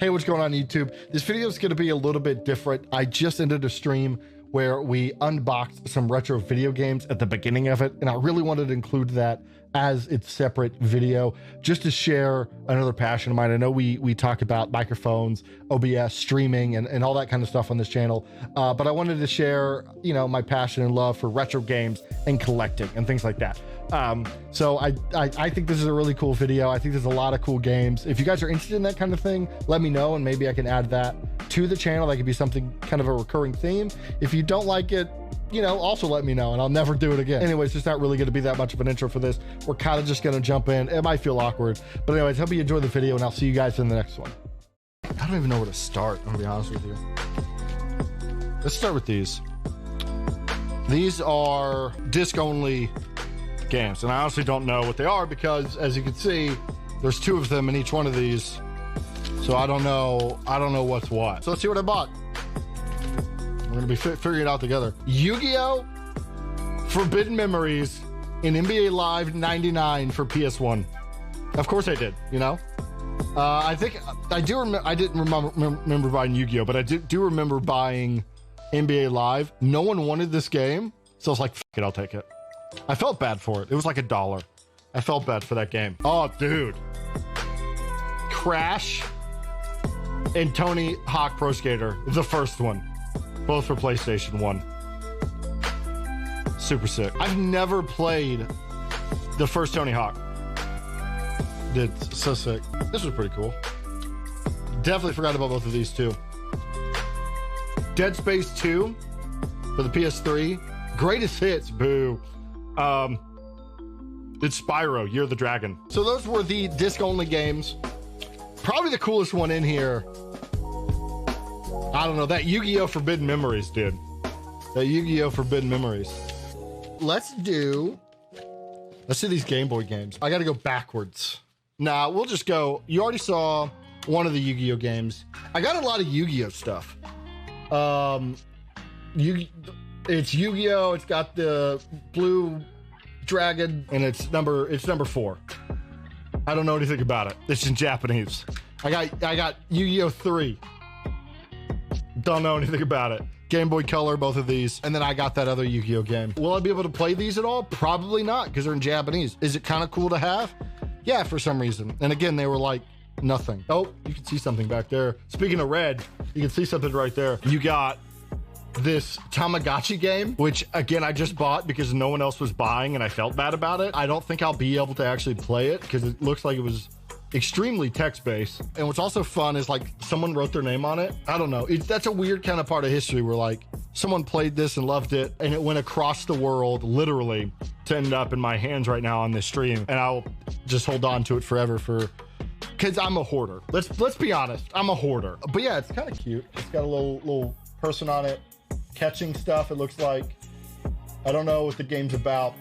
Hey, what's going on YouTube? This video is going to be a little bit different. I just ended a stream where we unboxed some retro video games at the beginning of it, and I really wanted to include that as its separate video just to share another passion of mine. I know we talk about microphones, OBS, streaming, and all that kind of stuff on this channel, but I wanted to share, you know, my passion and love for retro games and collecting and things like that. So I think this is a really cool video. I think there's a lot of cool games. If you guys are interested in that kind of thing, let me know, and maybe I can add that to the channel. That could be something kind of a recurring theme. If you don't like it, you know, also let me know and I'll never do it again. Anyways, there's not really going to be that much of an intro for this. We're kind of just going to jump in. It might feel awkward, but anyways, hope you enjoy the video and I'll see you guys in the next one. I don't even know where to start, I'm gonna be honest with you. Let's start with these. These are disc only games, and I honestly don't know what they are because, as you can see, there's two of them in each one of these. So I don't know what's what. So let's see what I bought. We're gonna be figuring it out together. Yu-Gi-Oh! Forbidden Memories in NBA Live 99 for PS1. Of course I did, you know? I think I do remember. I didn't remember buying Yu-Gi-Oh, but I do remember buying NBA Live. No one wanted this game, so I was like, "F it, I'll take it." I felt bad for it. It was like $1. I felt bad for that game. Oh, dude. Crash and Tony Hawk Pro Skater, the first one, both for PlayStation 1. Super sick. I've never played the first Tony Hawk. It's so sick. This was pretty cool. Definitely forgot about both of these too. Dead Space 2 for the PS3. Greatest hits, boo. It's Spyro, Year of the Dragon. So those were the disc-only games. Probably the coolest one in here, I don't know, that Yu-Gi-Oh! Forbidden Memories, dude. That Yu-Gi-Oh! Forbidden Memories. Let's do these Game Boy games. I gotta go backwards. Nah, we'll just go. You already saw one of the Yu-Gi-Oh! Games. I got a lot of Yu-Gi-Oh! Stuff. It's Yu-Gi-Oh! It's got the blue dragon, and it's number 4. I don't know anything about it. It's in Japanese. I got Yu-Gi-Oh! 3. Don't know anything about it. Game Boy Color, both of these. And then I got that other Yu-Gi-Oh! Game. Will I be able to play these at all? Probably not, because they're in Japanese. Is it kind of cool to have? Yeah, for some reason. And again, they were like nothing. Oh, you can see something back there. Speaking of red, you can see something right there. You got this Tamagotchi game, which again, I just bought because no one else was buying and I felt bad about it. I don't think I'll be able to actually play it because it looks like it was extremely text-based. And what's also fun is like someone wrote their name on it. I don't know. That's a weird kind of part of history where like someone played this and loved it and it went across the world literally to end up in my hands right now on this stream. And I'll just hold on to it forever because I'm a hoarder. Let's be honest. I'm a hoarder. But yeah, it's kind of cute. It's got a little person on it catching stuff. It looks like, I don't know what the game's about,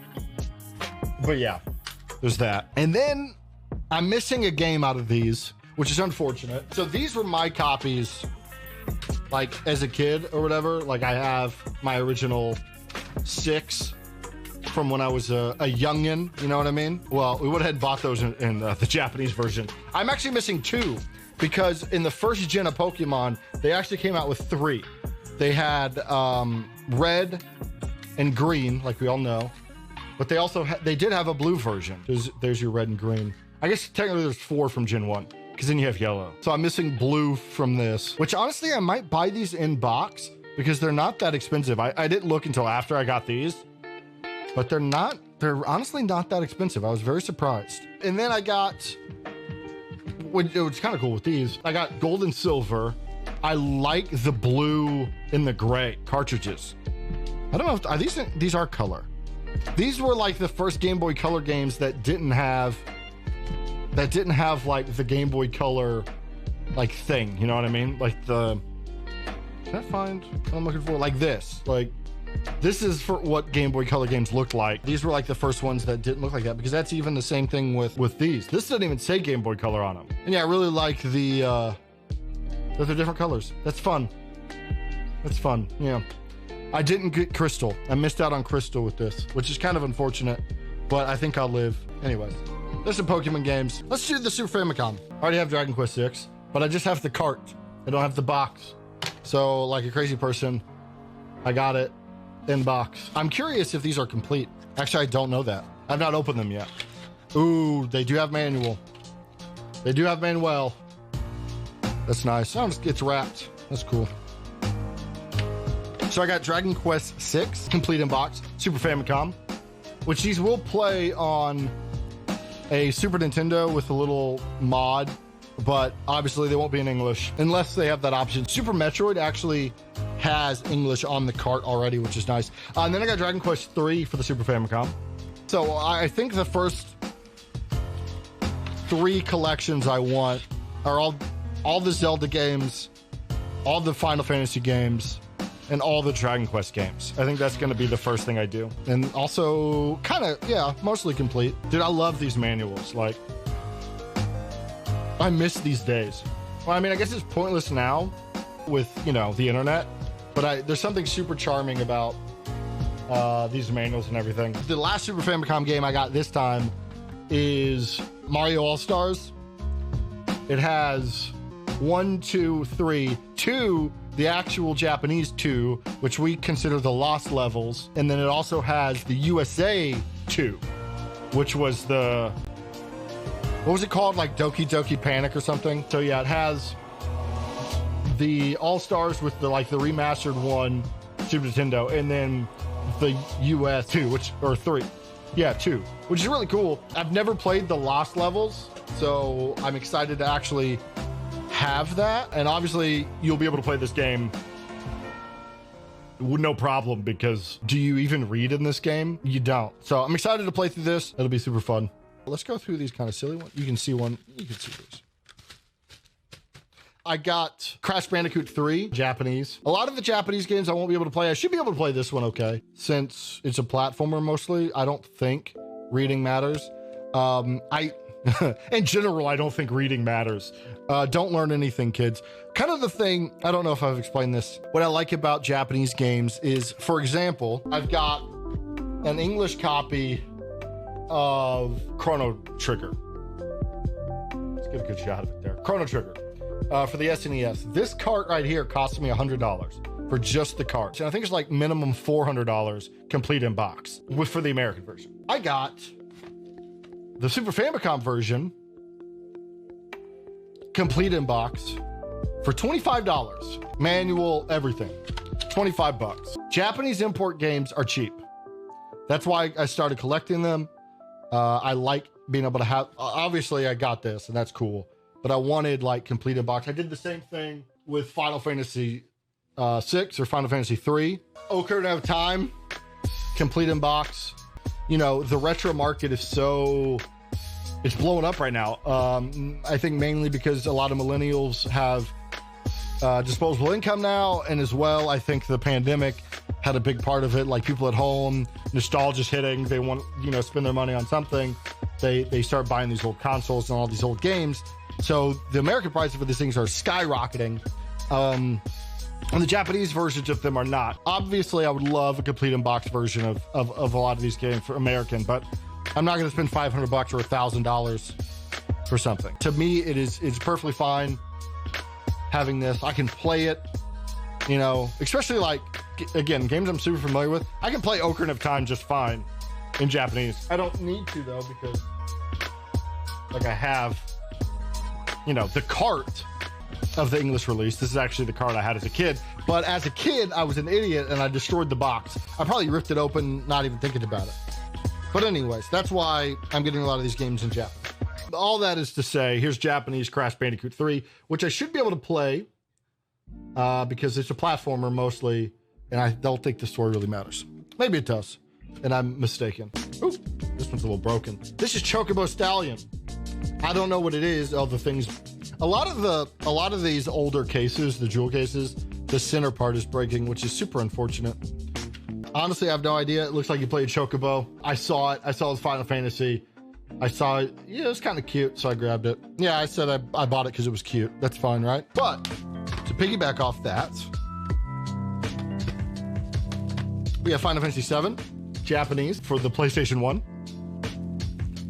but yeah, there's that. And then I'm missing a game out of these, which is unfortunate. So these were my copies, like as a kid or whatever. Like I have my original 6 from when I was a youngin', you know what I mean? Well, we would have bought those in the Japanese version. I'm actually missing 2 because in the first gen of Pokemon, they actually came out with 3. They had red and green, like we all know, but they also they did have a blue version. There's your red and green. I guess technically there's 4 from Gen 1, because then you have yellow. So I'm missing blue from this, which honestly I might buy these in box because they're not that expensive. I didn't look until after I got these, but they're honestly not that expensive. I was very surprised. And then I got, which was kind of cool with these, I got gold and silver. I like the blue and the gray cartridges. I don't know if these are color. These were like the first Game Boy Color games that didn't have like the Game Boy Color like thing, you know what I mean? Like the, can I find what I'm looking for? Like this, like this is for what Game Boy Color games looked like. These were like the first ones that didn't look like that, because that's even the same thing with these. This doesn't even say Game Boy Color on them. And yeah, I really like the, those are different colors. That's fun. That's fun, yeah. I didn't get Crystal. I missed out on Crystal with this, which is kind of unfortunate, but I think I'll live. Anyways, there's some Pokemon games. Let's do the Super Famicom. I already have Dragon Quest VI. but I just have the cart. I don't have the box. So like a crazy person, I got it in box. I'm curious if these are complete. Actually, I don't know that. I've not opened them yet. Ooh, they do have manual. They do have manual. That's nice. Oh, it's wrapped. That's cool. So I got Dragon Quest VI, complete in box, Super Famicom, which these will play on a Super Nintendo with a little mod, but obviously they won't be in English unless they have that option. Super Metroid actually has English on the cart already, which is nice. And then I got Dragon Quest III for the Super Famicom. So I think the first 3 collections I want are all the Zelda games, all the Final Fantasy games, and all the Dragon Quest games. I think that's going to be the first thing I do. And also kind of, yeah, mostly complete. Dude, I love these manuals. Like, I miss these days. Well, I mean, I guess it's pointless now with, you know, the internet, but there's something super charming about these manuals and everything. The last Super Famicom game I got this time is Mario All-Stars. It has 1, 2, 3, 2, the actual Japanese 2, which we consider the lost levels. And then it also has the USA 2, which was the, what was it called? Like Doki Doki Panic or something. So yeah, it has the All-Stars with the remastered one, Super Nintendo, and then the US 2, or 3. Yeah, 2, which is really cool. I've never played the lost levels, so I'm excited to actually have that. And obviously you'll be able to play this game with no problem, because do you even read in this game? You don't. So I'm excited to play through this. It'll be super fun. Let's go through these kind of silly ones. You can see one. You can see these. I got Crash Bandicoot 3, Japanese. A lot of the Japanese games I won't be able to play. I should be able to play this one okay, since it's a platformer mostly. I don't think reading matters. In general, I don't think reading matters. Don't learn anything, kids. Kind of the thing, I don't know if I've explained this. What I like about Japanese games is, for example, I've got an English copy of Chrono Trigger. Let's get a good shot of it there. Chrono Trigger. For the SNES. This cart right here cost me $100 for just the cart. And I think it's like minimum $400 complete in box for the American version. I got the Super Famicom version complete in box for $25. Manual, everything. 25 bucks. Japanese import games are cheap. That's why I started collecting them. I like being able to have, obviously I got this and that's cool, but I wanted like complete in box. I did the same thing with Final Fantasy VI or Final Fantasy III. Ocarina of Time, complete in box. You know, the retro market is it's blowing up right now. I think mainly because a lot of millennials have disposable income now. And as well, I think the pandemic had a big part of it. Like people at home, nostalgia's hitting. They want, you know, spend their money on something. They start buying these old consoles and all these old games. So the American prices for these things are skyrocketing. And the Japanese versions of them are not. Obviously, I would love a complete in-box version of a lot of these games for American, but I'm not going to spend $500 or $1,000 for something. To me, it's perfectly fine having this. I can play it, you know, especially like, again, games I'm super familiar with. I can play Ocarina of Time just fine in Japanese. I don't need to though, because like I have, you know, the cart of the English release. This is actually the card I had as a kid, but as a kid I was an idiot and I destroyed the box. I probably ripped it open not even thinking about it. But anyways, that's why I'm getting a lot of these games in Japanese. All that is to say, here's Japanese Crash Bandicoot 3, which I should be able to play because it's a platformer mostly, and I don't think the story really matters. Maybe it does, and I'm mistaken. Ooh, this one's a little broken. This is Chocobo Stallion. I don't know what it is. All the things, a lot of these older cases, the jewel cases, the center part is breaking, which is super unfortunate. Honestly, I have no idea. It looks like you played Chocobo. I saw it. I saw it with Final Fantasy. I saw it. Yeah, it was kind of cute, so I grabbed it. Yeah, I said I bought it because it was cute. That's fine, right? But to piggyback off that, we have Final Fantasy VII, Japanese, for the PlayStation 1.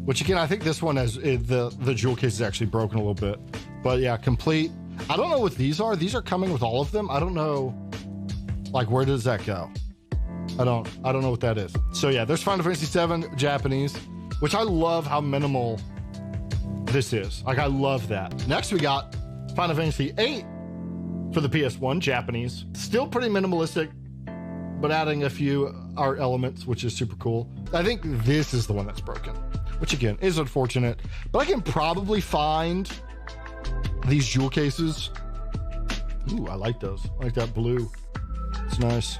Which again, I think this one has the jewel case is actually broken a little bit. But yeah, complete. I don't know what these are. These are coming with all of them. I don't know, like, where does that go? I don't know what that is. So yeah, there's Final Fantasy VII Japanese, which I love how minimal this is. Like, I love that. Next, we got Final Fantasy VIII for the PS1 Japanese. Still pretty minimalistic, but adding a few art elements, which is super cool. I think this is the one that's broken, which again is unfortunate, but I can probably find these jewel cases. Ooh, I like those. I like that blue. It's nice.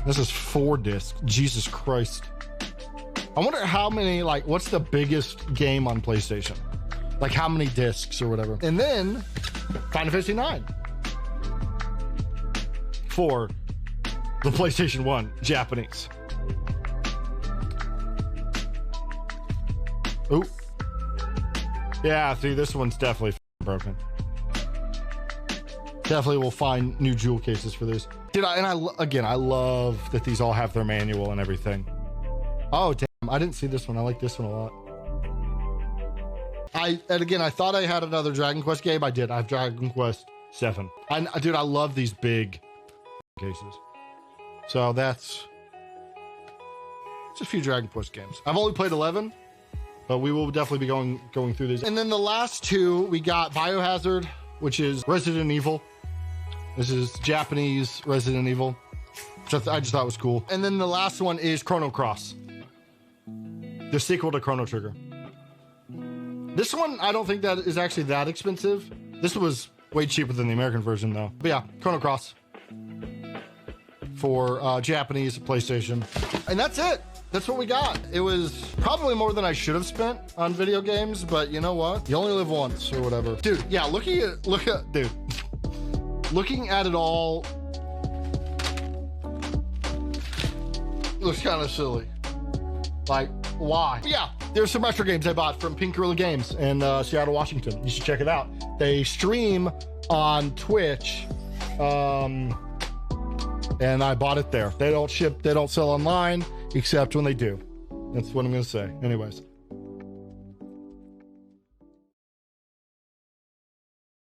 This is 4 discs. Jesus Christ. I wonder how many, like, what's the biggest game on PlayStation? Like, how many discs or whatever. And then Final Fantasy IX for the PlayStation 1 Japanese. Ooh. Yeah, see, this one's definitely broken. Definitely will find new jewel cases for this. Dude, I love that these all have their manual and everything. Oh, damn, I didn't see this one. I like this one a lot. And again, I thought I had another Dragon Quest game. I did. I have Dragon Quest VII. Dude, I love these big cases. So that's a few Dragon Quest games. I've only played 11, but we will definitely be going through these. And then the last 2, we got BioHazard, which is Resident Evil. This is Japanese Resident Evil, which I just thought was cool. And then the last one is Chrono Cross, the sequel to Chrono Trigger. This one, I don't think that is actually that expensive. This was way cheaper than the American version, though. But yeah, Chrono Cross for Japanese PlayStation. And that's it. That's what we got. It was probably more than I should have spent on video games, but you know what? You only live once or whatever. Dude, yeah, looking at it all looks kind of silly. Like, why? But yeah, there's some retro games I bought from Pink Gorilla Games in Seattle, Washington. You should check it out. They stream on Twitch, and I bought it there. They don't sell online, except when they do. That's what I'm gonna say. Anyways,